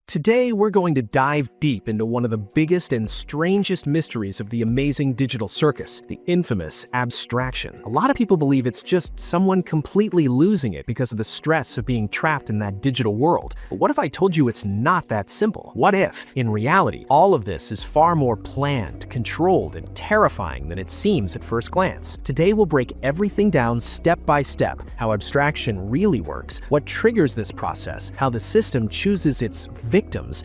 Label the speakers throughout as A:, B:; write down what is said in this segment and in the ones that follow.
A: Today, we're going to dive deep into one of the biggest and strangest mysteries of the amazing digital circus, the infamous abstraction. A lot of people believe it's just someone completely losing it because of the stress of being trapped in that digital world. But what if I told you it's not that simple? What if, in reality, all of this is far more planned, controlled, and terrifying than it seems at first glance? Today, we'll break everything down step by step, how abstraction really works, what triggers this process, how the system chooses its victims,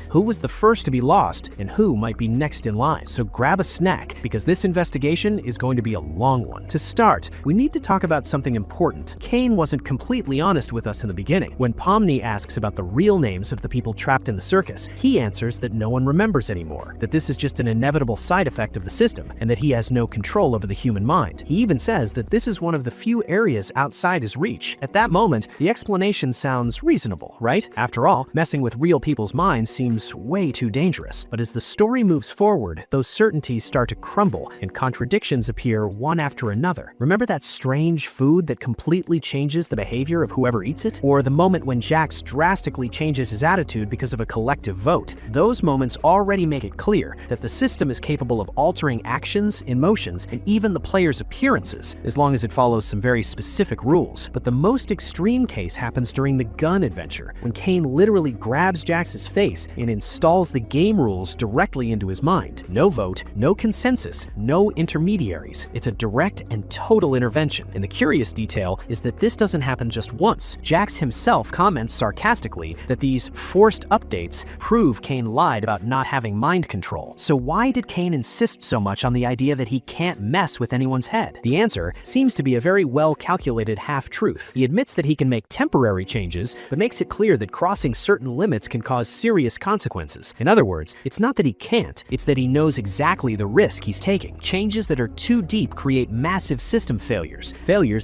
A: who was the first to be lost, and who might be next in line. So grab a snack, because this investigation is going to be a long one. To start, we need to talk about something important. Caine wasn't completely honest with us in the beginning. When Pomni asks about the real names of the people trapped in the circus, he answers that no one remembers anymore, that this is just an inevitable side effect of the system, and that he has no control over the human mind. He even says that this is one of the few areas outside his reach. At that moment, the explanation sounds reasonable, right? After all, messing with real people's minds seems way too dangerous. But as the story moves forward, those certainties start to crumble and contradictions appear one after another. Remember that strange food that completely changes the behavior of whoever eats it? Or the moment when Jax drastically changes his attitude because of a collective vote? Those moments already make it clear that the system is capable of altering actions, emotions, and even the player's appearances, as long as it follows some very specific rules. But the most extreme case happens during the gun adventure, when Caine literally grabs Jax's face and installs the game rules directly into his mind. No vote, no consensus, no intermediaries. It's a direct and total intervention. And the curious detail is that this doesn't happen just once. Jax himself comments sarcastically that these forced updates prove Caine lied about not having mind control. So why did Caine insist so much on the idea that he can't mess with anyone's head? The answer seems to be a very well-calculated half-truth. He admits that he can make temporary changes, but makes it clear that crossing certain limits can cause serious consequences. In other words, it's not that he can't, it's that he knows exactly the risk he's taking. Changes that are too deep create massive system failures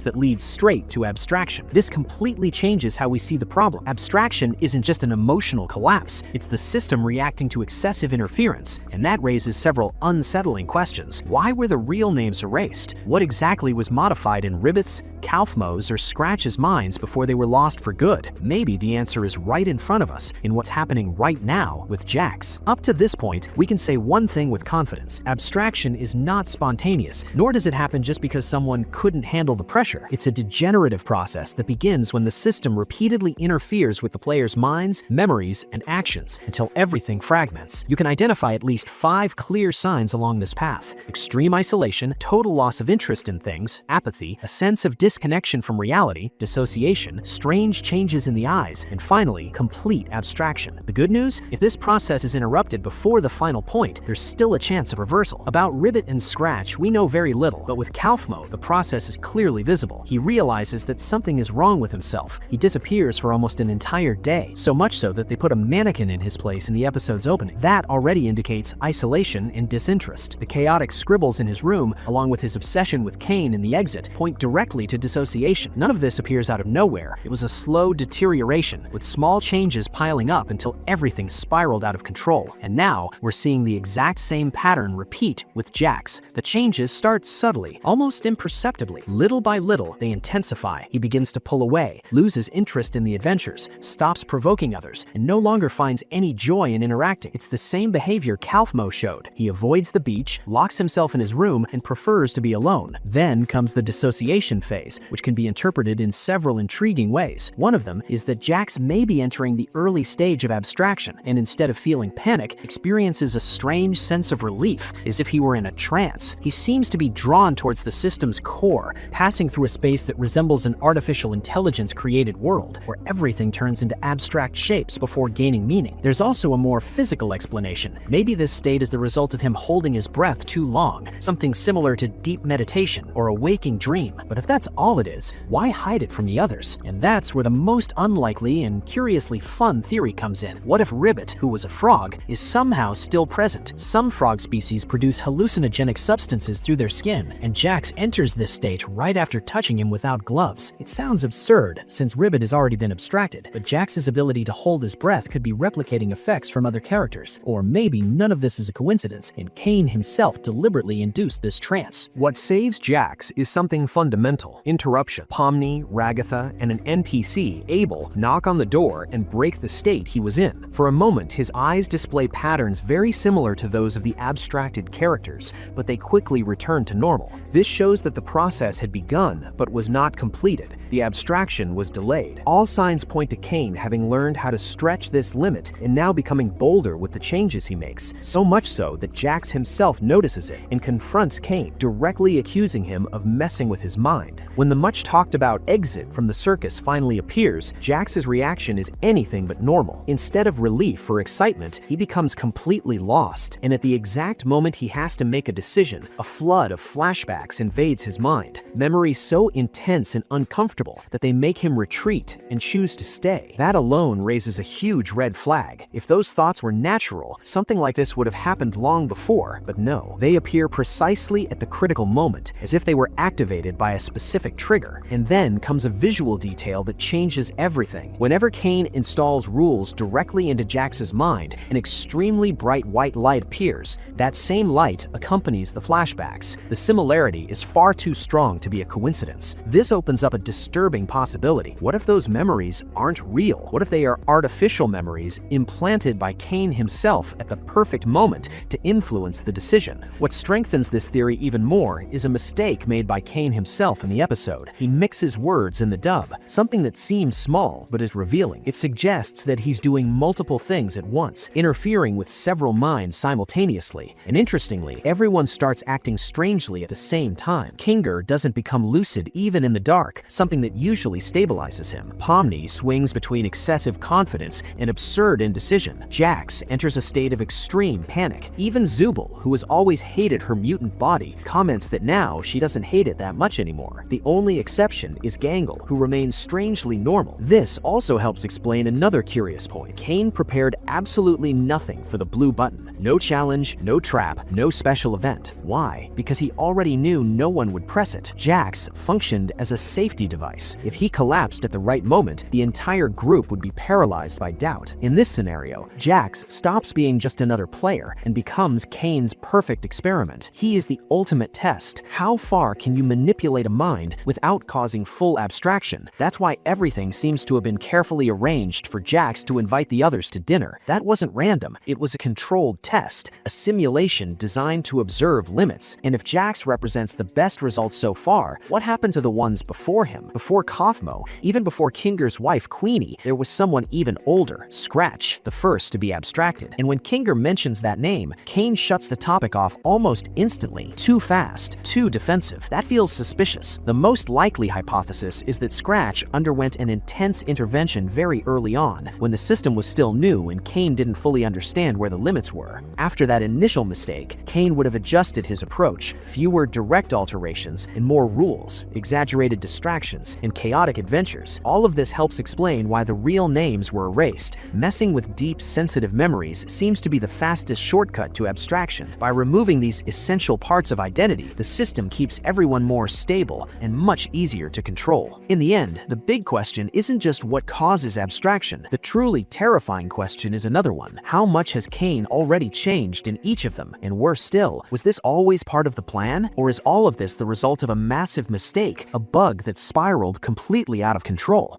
A: that lead straight to abstraction. This completely changes how we see the problem. Abstraction isn't just an emotional collapse, it's the system reacting to excessive interference, and that raises several unsettling questions. Why were the real names erased? What exactly was modified in Ribbit's, Kaufmo's, or Scratch's minds before they were lost for good? Maybe the answer is right in front of us, in what's happening right now with Jax. Up to this point, we can say one thing with confidence. Abstraction is not spontaneous, nor does it happen just because someone couldn't handle the pressure. It's a degenerative process that begins when the system repeatedly interferes with the player's minds, memories, and actions until everything fragments. You can identify at least 5 clear signs along this path: extreme isolation, total loss of interest in things, apathy, a sense of disconnection from reality, dissociation, strange changes in the eyes, and finally, complete abstraction. The good news? If this process is interrupted before the final point, there's still a chance of reversal. About Ribbit and Scratch, we know very little, but with Kaufmo, the process is clearly visible. He realizes that something is wrong with himself. He disappears for almost an entire day, so much so that they put a mannequin in his place in the episode's opening. That already indicates isolation and disinterest. The chaotic scribbles in his room, along with his obsession with Caine in the exit, point directly to dissociation. None of this appears out of nowhere. It was a slow deterioration, with small changes piling up until everything spiraled out of control. And now, we're seeing the exact same pattern repeat with Jax. The changes start subtly, almost imperceptibly. Little by little, they intensify. He begins to pull away, loses interest in the adventures, stops provoking others, and no longer finds any joy in interacting. It's the same behavior Kaufmo showed. He avoids the beach, locks himself in his room, and prefers to be alone. Then comes the dissociation phase, which can be interpreted in several intriguing ways. One of them is that Jax may be entering the early stage of abstraction, and instead of feeling panic, experiences a strange sense of relief, as if he were in a trance. He seems to be drawn towards the system's core, passing through a space that resembles an artificial intelligence-created world, where everything turns into abstract shapes before gaining meaning. There's also a more physical explanation. Maybe this state is the result of him holding his breath too long, something similar to deep meditation or a waking dream. But if that's all it is, why hide it from the others? And that's where the most unlikely and curiously fun theory comes in. What if Ribbit, who was a frog, is somehow still present? Some frog species produce hallucinogenic substances through their skin, and Jax enters this state right after touching him without gloves. It sounds absurd, since Ribbit has already been abstracted, but Jax's ability to hold his breath could be replicating effects from other characters. Or maybe none of this is a coincidence, and Caine himself deliberately induced this trance.
B: What saves Jax is something fundamental:
A: interruption. Pomni, Ragatha, and an NPC, Abel, knock on the door and break the state he was in. For a moment, his eyes display patterns very similar to those of the abstracted characters, but they quickly return to normal. This shows that the process had begun, but was not completed. The abstraction was delayed. All signs point to Caine having learned how to stretch this limit and now becoming bolder with the changes he makes, so much so that Jax himself notices it and confronts Caine, directly accusing him of messing with his mind. When the much-talked-about exit from the circus finally appears, Jax's reaction is anything but normal. Instead of relief or excitement, he becomes completely lost, and at the exact moment he has to make a decision, a flood of flashbacks invades his mind. Memories so intense and uncomfortable that they make him retreat and choose to stay. That alone raises a huge red flag. If those thoughts were natural, something like this would have happened long before, but no. They appear precisely at the critical moment, as if they were activated by a specific trigger. And then comes a visual detail that changes everything. Whenever Caine installs rules directly into Jax's mind, an extremely bright white light appears. That same light accompanies the flashbacks. The similarity is far too strong to be a coincidence. This opens up a disturbing possibility. What if those memories aren't real? What if they are artificial memories implanted by Caine himself at the perfect moment to influence the decision? What strengthens this theory even more is a mistake made by Caine himself in the episode. He mixes words in the dub, something that seems small but is revealing. It suggests that he's doing multiple things at once, interfering with several minds simultaneously. And interestingly, everyone starts acting strangely at the same time. Kinger doesn't become lucid even in the dark, something that usually stabilizes him. Pomni swings between excessive confidence and absurd indecision. Jax enters a state of extreme panic. Even Zubul, who has always hated her mutant body, comments that now she doesn't hate it that much anymore. The only exception is Gangle, who remains strangely normal. This also helps explain another curious point. Caine prepared absolutely nothing for the blue button. No challenge, no trap, no special event. Why? Because he already knew no one would press it. Jax functioned as a safety device. If he collapsed at the right moment, the entire group would be paralyzed by doubt. In this scenario, Jax stops being just another player and becomes Caine's perfect experiment. He is the ultimate test. How far can you manipulate a mind without causing full abstraction? That's why everything seems to have been carefully arranged for Jax to invite the others to dinner. That wasn't random. It was a controlled test, a simulation designed to observe limits. And if Jax represents the best results so far, what happened to the ones before him? Before Kaufmo, even before Kinger's wife Queenie, there was someone even older, Scratch, the first to be abstracted. And when Kinger mentions that name, Caine shuts the topic off almost instantly. Too fast, too defensive. That feels suspicious. The most likely hypothesis is that Scratch underwent an intense intervention very early on, when the system was still new and Caine didn't fully understand where the limits were. After that initial mistake, Caine would have adjusted his approach, fewer direct alterations and more rules, exaggerated distractions, and chaotic adventures. All of this helps explain why the real names were erased. Messing with deep, sensitive memories seems to be the fastest shortcut to abstraction. By removing these essential parts of identity, the system keeps everyone more stable and much easier to control. In the end, the big question isn't just what causes abstraction. The truly terrifying question is another one. How much has Caine already changed in each of them? And worse still, was this always part of the plan? Or is all of this the result of a massive mistake, a bug that spiraled completely out of control?